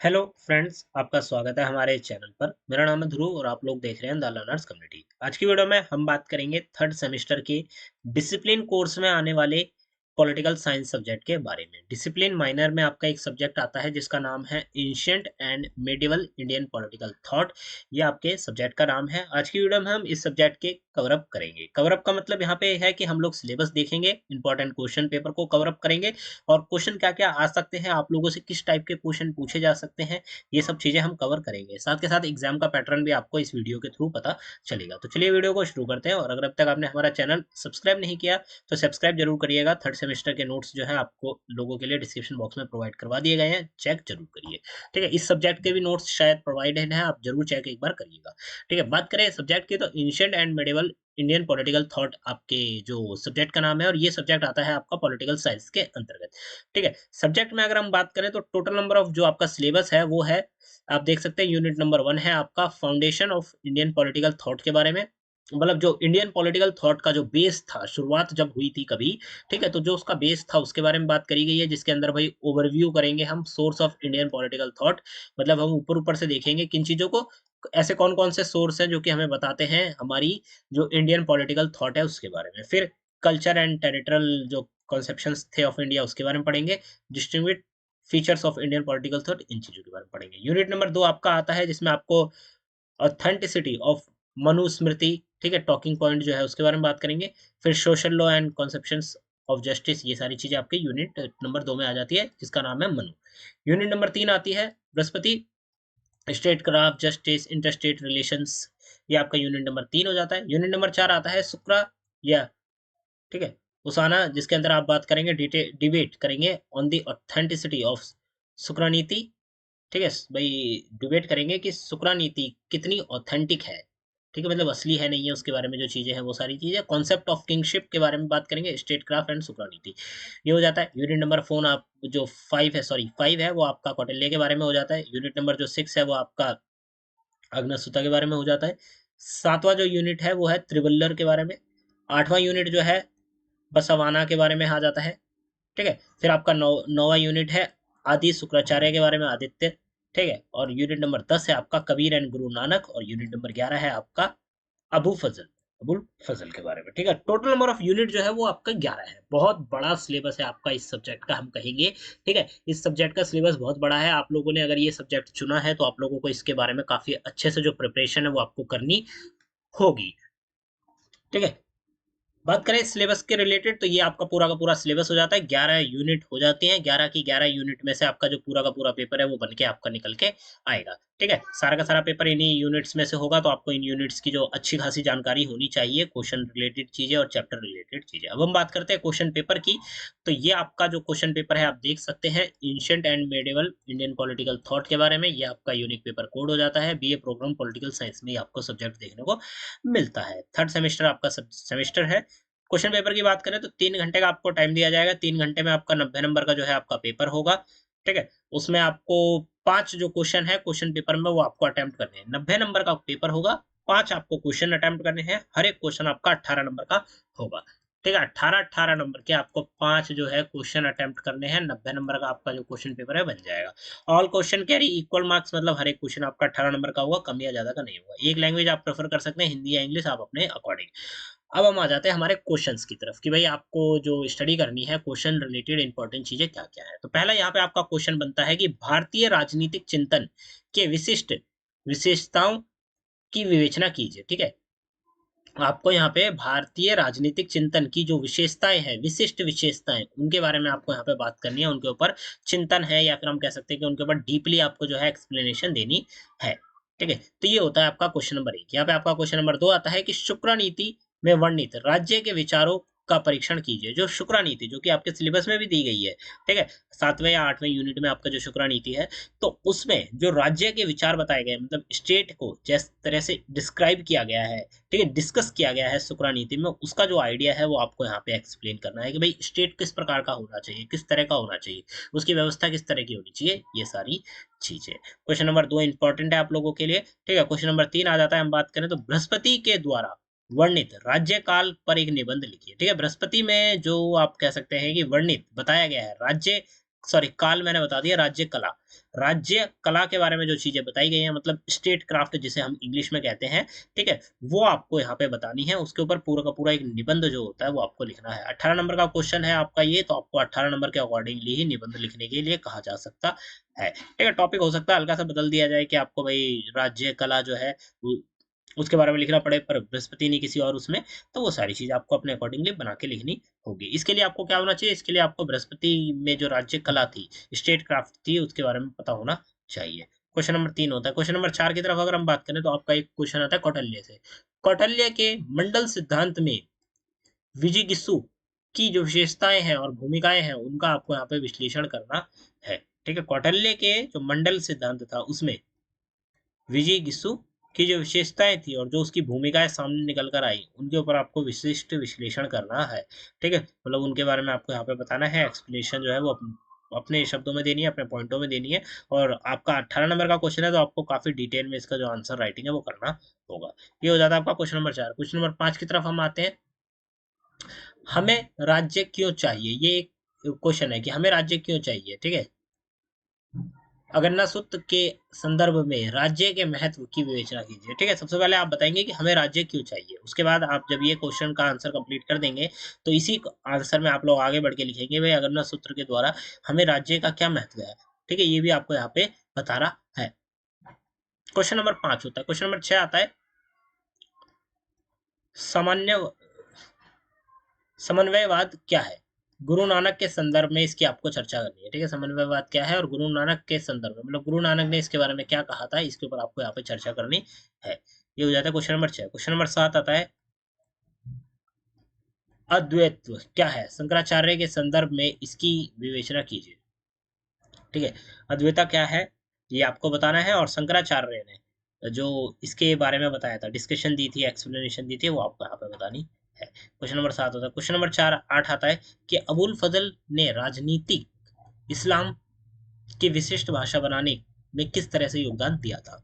Hello friends, आपका स्वागत है हमारे चैनल पर। मेरा नाम है ध्रुव और आप लोग देख रहे हैं द लर्नर्स कम्युनिटी। आज की वीडियो में हम बात करेंगे थर्ड सेमेस्टर के डिसिप्लिन कोर्स में आने वाले पॉलिटिकल साइंस सब्जेक्ट के बारे में। डिसिप्लिन माइनर में आपका एक सब्जेक्ट आता है जिसका नाम है ancient and medieval Indian political thought. ये आपके सब्जेक्ट का नाम है। आज की वीडियो में हम इस सब्जेक्ट के कवर अप करेंगे। कवर अप का मतलब यहाँ पे है कि हम लोग सिलेबस देखेंगे, इंपॉर्टेंट क्वेश्चन पेपर को कवर अप करेंगे और क्वेश्चन क्या-क्या आ सकते हैं, आप लोगों से किस टाइप के क्वेश्चन पूछे जा सकते हैं, ये सब चीज़ें हम कवर करेंगे। साथ के साथ एग्ज़ाम का पैटर्न भी आपको इस वीडियो के थ्रू पता चलेगा। तो चलिए वीडियो को शुरू करते हैं और अगर अब तक आपने हमारा चैनल सब्सक्राइब नहीं किया, तो सब्सक्राइब ज़रूर करिएगा। थर्ड सेमेस्टर के नोट्स जो हैं आपको लोगों के लिए डिस्क्रिप्शन बॉक्स में प्रोवाइड करवा दिए गए हैं, चेक ज़रूर करिए। ठीक है? इस सब्जेक्ट के भी नोट्स शायद प्रोवाइडेड हैं, आप ज़रूर चेक एक बार करिएगा। ठीक है? बात करें सब्जेक्ट की तो ancient and medieval Indian political thought आपके जो सब्जेक्ट का नाम है और ये सब्जेक्ट आता है आपका पॉलिटिकल साइंस के अंतर्गत। ठीक है? सब्जेक्ट में अगर हम बात करें तो टोटल नंबर ऑफ जो आपका सिलेबस है वो है, आप देख सकते हैं यूनिट नंबर 1 है आपका foundation of Indian political thought के बारे में। मतलब जो इंडियन पॉलिटिकल थॉट का जो बेस था, शुरुआत जब हुई थी कभी, ठीक है? तो जो उसका बेस था उसके बारे में बात करी गई है, जिसके अंदर भाई ओवरव्यू करेंगे हम source of Indian political thought. मतलब हम ऊपर-ऊपर से देखेंगे किन चीज़ों को, ऐसे कौन-कौन से सोर्स हैं जो कि हमें बताते हैं हमारी जो इंडियन पॉलिटिकल थॉट है उसके बारे में। फिर कल्चर एंड टेरिटोरियल जो कॉन्सेप्शंस थे ऑफ इंडिया उसके बारे में पढ़ेंगे। Distinguished features of Indian political thought, इन चीज़ों के बारे में पढ़ेंगे। यूनिट नंबर 2 आपका आता है जिसमें आपको ऑथेंटिसिटी ऑफ मनुस्मृति, ठीक है? टॉकिंग पॉइंट जो है उसके बारे में बात करेंगे। फिर social law and conceptions of justice, ये सारी चीज़ें आपके यूनिट नंबर 2 में आ जाती है जिसका नाम है मनु। यूनिट नंबर 3 आती है Brihaspati, state craft, justice, interstate relations, ये आपका यूनिट नंबर 3 हो जाता है। यूनिट नंबर 4 आता है शुक्रा या, ठीक है? उसाना, जिसके अंदर आप बात करेंगे डिबेट करेंगे ऑन द ऑथेंटिसिटी ऑफ शुक्रानीति। ठीक है? भई डिबेट करेंगे कि शुक्रा नीति कितनी ऑथेंटिक है, ठीक है? मतलब असली है, नहीं है, उसके बारे में जो चीज़ें हैं, वो सारी चीज़ें। कॉन्सेप्ट ऑफ किंगशिप के बारे में बात करेंगे, स्टेटक्राफ्ट एंड शुक्रा नीति, ये हो जाता है। यूनिट नंबर 4 आप जो 5 है, सॉरी 5 है, वो आपका कौटिल्य के बारे में हो जाता है। यूनिट नंबर जो 6 है, वो आपका अग्नसूता के बारे में हो जाता है। 7वाँ जो यूनिट है, वो है त्रिवल्लर के बारे में। 8वाँ यूनिट जो है, बसवाना के बारे में आ जाता है। ठीक है? फिर आपका 9वाँ यूनिट है आदि शुक्राचार्य के बारे में, आदित्य, ठीक है? और यूनिट नंबर 10 है आपका कबीर एंड गुरु नानक और यूनिट नंबर 11 है आपका अबुल फजल के बारे में। ठीक है? टोटल नंबर ऑफ यूनिट जो है वो आपका 11 है। बहुत बड़ा सिलेबस है आपका इस सब्जेक्ट का, हम कहेंगे। ठीक है? इस सब्जेक्ट का सिलेबस बहुत बड़ा है। आप लोगों ने अगर ये सब्जेक्ट चुना है तो आप लोगों को इसके बारे में काफ़ी अच्छे से जो प्रिपरेशन है वो आपको करनी होगी। ठीक है? बात करें सिलेबस के रिलेटेड तो ये आपका पूरा का पूरा सिलेबस हो जाता है, 11 यूनिट हो जाती हैं। 11 की 11 यूनिट में से आपका जो पूरा का पूरा पेपर है वो बन के आपका निकल के आएगा। ठीक है? सारा का सारा पेपर इन्हीं यूनिट्स में से होगा, तो आपको इन यूनिट्स की जो अच्छी खासी जानकारी होनी चाहिए, क्वेश्चन रिलेटेड चीज़ें और चैप्टर रिलेटेड चीज़ें। अब हम बात करते हैं क्वेश्चन पेपर की, तो ये आपका जो क्वेश्चन पेपर है आप देख सकते हैं, ancient and medieval Indian political thought के बारे में। ये आपका यूनिक पेपर कोड हो जाता है। बीए प्रोग्राम पॉलिटिकल साइंस में ही आपको सब्जेक्ट देखने को मिलता है। थर्ड सेमेस्टर आपका सेमेस्टर है। क्वेश्चन पेपर की बात करें तो 3 घंटे का आपको टाइम दिया जाएगा। 3 घंटे में आपका 90 नंबर का जो है आपका पेपर होगा। ठीक है? उसमें आपको 5 जो क्वेश्चन है क्वेश्चन पेपर में वो आपको अटेम्प्ट करने हैं। 90 नंबर का पेपर होगा, 5 आपको क्वेश्चन अटेम्प्ट करने हैं। हर एक क्वेश्चन आपका 18 नंबर का होगा। ठीक है? 18-18 नंबर के आपको 5 जो है क्वेश्चन अटेम्प्ट करने हैं। 90 नंबर का आपका जो क्वेश्चन पेपर है बन जाएगा। All question carry equal marks, मतलब हर एक क्वेश्चन आपका 18 नंबर का होगा, कम या ज्यादा का नहीं होगा। एक लैंग्वेज आप प्रेफर कर सकते हैं, हिंदी या इंग्लिश, आप अपने अकॉर्डिंग। अब हम आ जाते हैं हमारे क्वेश्चंस की तरफ कि भाई आपको जो स्टडी करनी है क्वेश्चन रिलेटेड इंपॉर्टेंट चीजें क्या-क्या है। तो पहला यहाँ पे आपका क्वेश्चन बनता है कि भारतीय राजनीतिक चिंतन के विशिष्ट विशेषताओं की विवेचना कीजिए। ठीक है? आपको यहाँ पे भारतीय राजनीतिक चिंतन की जो विशेषताएं हैं, विशिष्ट विशेषताएं, उनके बारे में आपको यहाँ पे बात करनी है। उनके ऊपर चिंतन है या फिर हम कह सकते हैं कि उनके ऊपर डीपली आपको जो है एक्सप्लेनेशन देनी है। ठीक है? तो ये होता है आपका क्वेश्चन नंबर 1। यहाँ पे आपका क्वेश्चन नंबर 2 आता है कि शुक्र नीति में वर्णित राज्य के विचारों का परीक्षण कीजिए। जो शुक्र नीति जो कि आपके सिलेबस में भी दी गई है, ठीक है? 7वें या 8वें यूनिट में आपका जो शुक्र नीति है, तो उसमें जो राज्य के विचार बताए गए, मतलब स्टेट को जिस तरह से डिस्क्राइब किया गया है, ठीक है, डिस्कस किया गया है शुक्र नीति में, उसका जो आइडिया है वो आपको यहाँ पे एक्सप्लेन करना है कि भाई स्टेट किस प्रकार का होना चाहिए, किस तरह का होना चाहिए, उसकी व्यवस्था किस तरह की होनी चाहिए, ये सारी चीजें। क्वेश्चन नंबर 2 इंपॉर्टेंट है आप लोगों के लिए। ठीक है? क्वेश्चन नंबर 3 आ जाता है, हम बात करें तो बृहस्पति के द्वारा वर्णित राज्य काल पर एक निबंध लिखिए। ठीक है? बृहस्पति में जो आप कह सकते हैं कि वर्णित बताया गया है राज्य सॉरी काल मैंने बता दिया, राज्य कला। राज्य कला के बारे में जो चीजें बताई गई हैं, मतलब स्टेट क्राफ्ट जिसे हम इंग्लिश में कहते हैं, ठीक है, वो आपको यहाँ पे बतानी है। उसके ऊपर पूरा का पूरा एक निबंध जो होता है वो आपको लिखना है। 18 नंबर का क्वेश्चन है आपका ये, तो आपको 18 नंबर के अकॉर्डिंगली ही निबंध लिखने के लिए कहा जा सकता है। ठीक है, टॉपिक हो सकता है हल्का सा बदल दिया जाए कि आपको भाई राज्य कला जो है उसके बारे में लिखना पड़े, पर बृहस्पति नहीं किसी और उसमें, तो वो सारी चीज आपको अपने अकॉर्डिंगली बना के लिखनी होगी। इसके लिए आपको क्या होना चाहिए, इसके लिए आपको बृहस्पति में जो राज्य कला थी, स्टेट क्राफ्ट थी, उसके बारे में पता होना चाहिए। क्वेश्चन नंबर 3 होता है। क्वेश्चन नंबर 4 की तरफ अगर हम बात करें तो आपका एक क्वेश्चन आता है कौटिल्य से। कौटिल्य के मंडल सिद्धांत में विजिगिसु की जो विशेषताएं हैं और भूमिकाएं हैं उनका आपको यहाँ पे विश्लेषण करना है। ठीक है, कौटिल्य के जो मंडल सिद्धांत था उसमें विजिगिसु की जो विशेषताएं थी और जो उसकी भूमिकाएं सामने निकल कर आई, उनके ऊपर आपको विशिष्ट विश्लेषण करना है। ठीक है, मतलब उनके बारे में आपको यहाँ पे बताना है, एक्सप्लेनेशन जो है वो अपने शब्दों में देनी है, अपने पॉइंटों में देनी है। और आपका 18 नंबर का क्वेश्चन है तो आपको काफी डिटेल में इसका जो आंसर राइटिंग है वो करना होगा। ये हो जाता है आपका क्वेश्चन नंबर 4। क्वेश्चन नंबर 5 की तरफ हम आते हैं। हमें राज्य क्यों चाहिए, ये एक क्वेश्चन है कि हमें राज्य क्यों चाहिए। ठीक है, अगन्ना सूत्र के संदर्भ में राज्य के महत्व की विवेचना कीजिए। ठीक है, सबसे पहले आप बताएंगे कि हमें राज्य क्यों चाहिए, उसके बाद आप जब ये क्वेश्चन का आंसर कंप्लीट कर देंगे तो इसी आंसर में आप लोग आगे बढ़ के लिखेंगे भाई अगन्ना सूत्र के द्वारा हमें राज्य का क्या महत्व है। ठीक है, ये भी आपको यहाँ पे बताना है। क्वेश्चन नंबर 5 होता है। क्वेश्चन नंबर 6 आता है सामान्य समन्वयवाद क्या है। गुरु नानक के संदर्भ में इसकी आपको चर्चा करनी है। ठीक है, समन्वयवाद क्या है और गुरु नानक के संदर्भ में, मतलब गुरु नानक ने इसके बारे में क्या कहा था, इसके ऊपर आपको यहाँ पे चर्चा करनी है। ये हो जाता है क्वेश्चन नंबर 6। क्वेश्चन नंबर 7 आता है अद्वैत क्या है, शंकराचार्य के संदर्भ में इसकी विवेचना कीजिए। ठीक है, अद्वैता क्या है ये आपको बताना है, और शंकराचार्य ने जो इसके बारे में बताया था, डिस्कशन दी थी, एक्सप्लेनेशन दी थी, वो आपको यहाँ पे बतानी है। क्वेश्चन नंबर 7 होता है। क्वेश्चन नंबर 8 आता है कि अबुल फजल ने राजनीतिक इस्लाम की विशिष्ट भाषा बनाने में किस तरह से योगदान दिया था।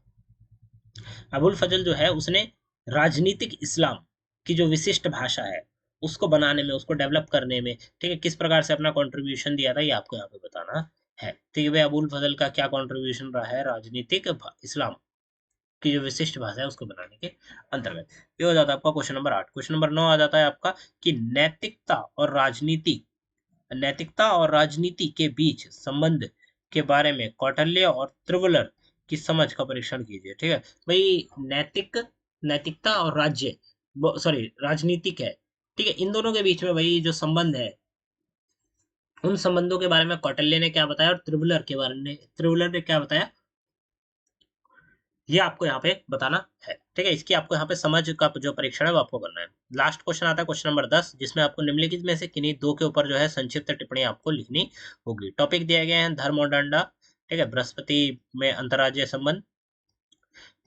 अबुल फजल जो है उसने राजनीतिक इस्लाम की जो विशिष्ट भाषा है उसको बनाने में, उसको डेवलप करने में, ठीक है, किस प्रकार से अपना कंट्रीब्यूशन दिया था, ये आपको यहाँ पे बताना है। ठीक है भाई, अबुल फजल का क्या कंट्रीब्यूशन रहा है राजनीतिक इस्लाम की जो विशिष्ट भाषा है उसको बनाने के अंतर्गत। ये हो जाता है आपका क्वेश्चन नंबर 8। क्वेश्चन नंबर 9 आ जाता है आपका कि नैतिकता और राजनीति के बीच संबंध के बारे में कौटिल्य और त्रिवलर की समझ का परीक्षण कीजिए। ठीक है भाई, नैतिकता और राजनीतिक है। ठीक है, इन दोनों के बीच में भाई जो संबंध है, उन संबंधों के बारे में कौटिल्य ने क्या बताया और त्रिवलर ने क्या बताया, ये आपको यहाँ पे बताना है। ठीक है, इसकी आपको यहाँ पे समझ का जो परीक्षण है वो आपको करना है। लास्ट क्वेश्चन आता है क्वेश्चन नंबर 10, जिसमें आपको निम्नलिखित में से किन्हीं दो के ऊपर जो है संक्षिप्त टिप्पणी आपको लिखनी होगी। टॉपिक दिए गए हैं धर्म और डंडा, ठीक है, बृहस्पति में अंतर्राज्यीय संबंध,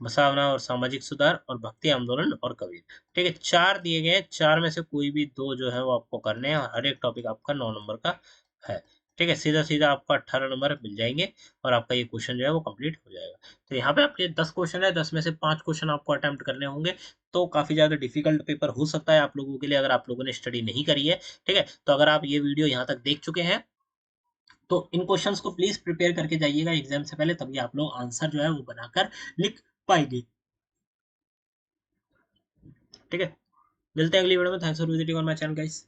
बसावना और सामाजिक सुधार, और भक्ति आंदोलन और कबीर। ठीक है, 4 दिए गए हैं, 4 में से कोई भी 2 जो है वो आपको करने हैं, और हर एक टॉपिक आपका 9 नंबर का है। ठीक है, सीधा सीधा आपको 18 नंबर मिल जाएंगे और आपका ये क्वेश्चन जो है वो कंप्लीट हो जाएगा। तो यहाँ पे आपके 10 क्वेश्चन है, 10 में से 5 क्वेश्चन आपको अटेम्प्ट करने होंगे, तो काफी ज्यादा डिफिकल्ट पेपर हो सकता है आप लोगों के लिए अगर आप लोगों ने स्टडी नहीं करी है। ठीक है, तो अगर आप ये वीडियो यहाँ तक देख चुके हैं तो इन क्वेश्चंस को प्लीज प्रिपेयर करके जाइएगा एग्जाम से पहले, तभी आप लोग आंसर जो है वो बनाकर लिख पाएंगे। ठीक है, मिलते हैं अगली वीडियो में। Thanks for visiting on my channel guys.